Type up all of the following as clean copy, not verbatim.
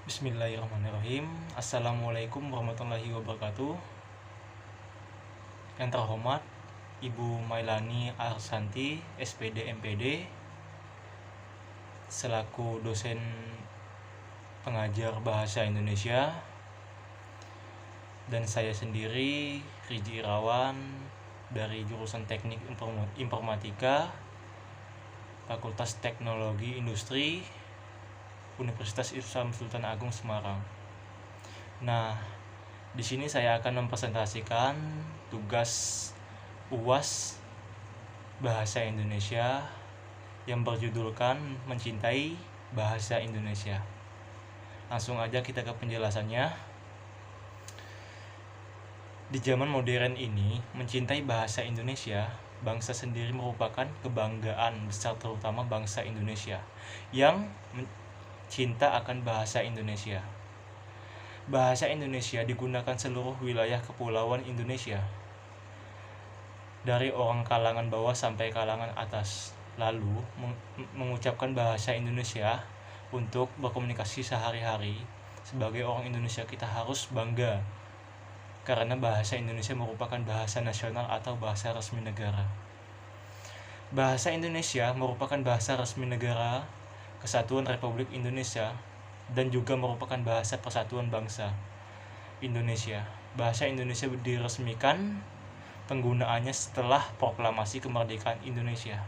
Bismillahirrahmanirrahim. Assalamualaikum warahmatullahi wabarakatuh. Yang terhormat Ibu Mailani Arsanti, SPD MPD, selaku dosen pengajar bahasa Indonesia, dan saya sendiri Riji Irawan dari jurusan Teknik Informatika, Fakultas Teknologi Industri, Universitas Islam Sultan Agung Semarang. Nah, di sini saya akan mempresentasikan tugas UAS Bahasa Indonesia yang berjudulkan Mencintai Bahasa Indonesia. Langsung aja kita ke penjelasannya. Di zaman modern ini, mencintai bahasa Indonesia, bangsa sendiri merupakan kebanggaan besar, terutama bangsa Indonesia yang cinta akan bahasa Indonesia. Bahasa Indonesia digunakan seluruh wilayah kepulauan Indonesia, dari orang kalangan bawah sampai kalangan atas. Lalu, mengucapkan bahasa Indonesia untuk berkomunikasi sehari-hari, sebagai orang Indonesia kita harus bangga, karena bahasa Indonesia merupakan bahasa nasional atau bahasa resmi negara. Bahasa Indonesia merupakan bahasa resmi negara Kesatuan Republik Indonesia dan juga merupakan bahasa persatuan bangsa Indonesia. Bahasa Indonesia diresmikan penggunaannya setelah proklamasi kemerdekaan Indonesia.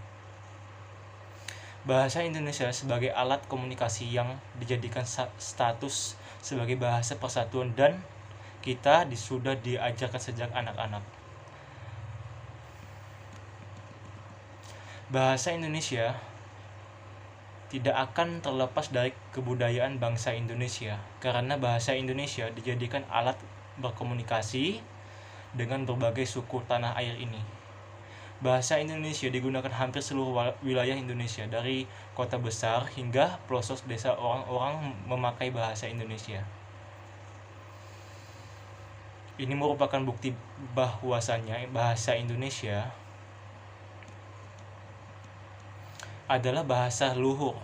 Bahasa Indonesia sebagai alat komunikasi yang dijadikan status sebagai bahasa persatuan, dan kita sudah diajarkan sejak anak-anak. Bahasa Indonesia tidak akan terlepas dari kebudayaan bangsa Indonesia, karena bahasa Indonesia dijadikan alat berkomunikasi dengan berbagai suku tanah air ini. Bahasa Indonesia digunakan hampir seluruh wilayah Indonesia, dari kota besar hingga pelosok desa orang-orang memakai bahasa Indonesia. Ini merupakan bukti bahwasannya bahasa Indonesia adalah bahasa luhur,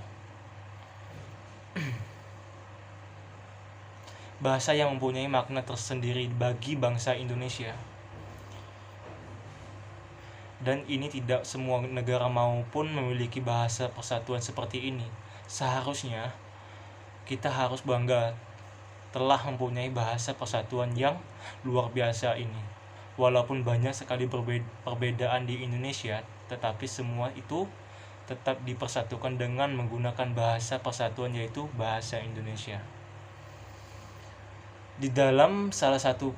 bahasa yang mempunyai makna tersendiri bagi bangsa Indonesia. Dan ini tidak semua negara maupun memiliki bahasa persatuan seperti ini. Seharusnya kita harus bangga telah mempunyai bahasa persatuan yang luar biasa ini. Walaupun banyak sekali perbedaan di Indonesia, tetapi semua itu tetap dipersatukan dengan menggunakan bahasa persatuan, yaitu bahasa Indonesia. Di dalam salah satu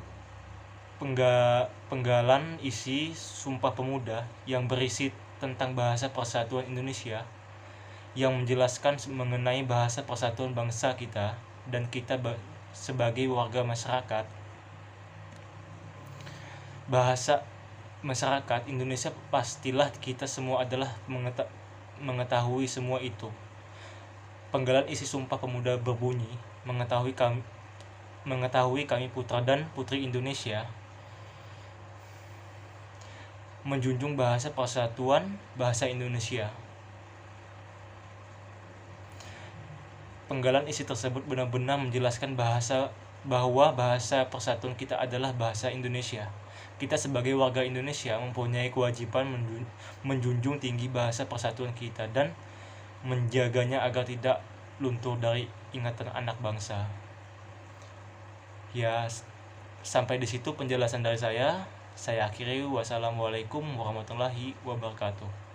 penggalan isi Sumpah Pemuda yang berisi tentang bahasa persatuan Indonesia, yang menjelaskan mengenai bahasa persatuan bangsa kita dan kita sebagai warga masyarakat, bahasa masyarakat Indonesia, pastilah kita semua adalah mengetahui semua itu. Penggalan isi Sumpah Pemuda berbunyi, mengetahui kami putra dan putri Indonesia menjunjung bahasa persatuan bahasa Indonesia. Penggalan isi tersebut benar-benar menjelaskan bahwa bahasa persatuan kita adalah bahasa Indonesia. Kita sebagai warga Indonesia mempunyai kewajiban menjunjung tinggi bahasa persatuan kita dan menjaganya agar tidak luntur dari ingatan anak bangsa. Ya, sampai di situ penjelasan dari saya. Saya akhiri. Wassalamualaikum warahmatullahi wabarakatuh.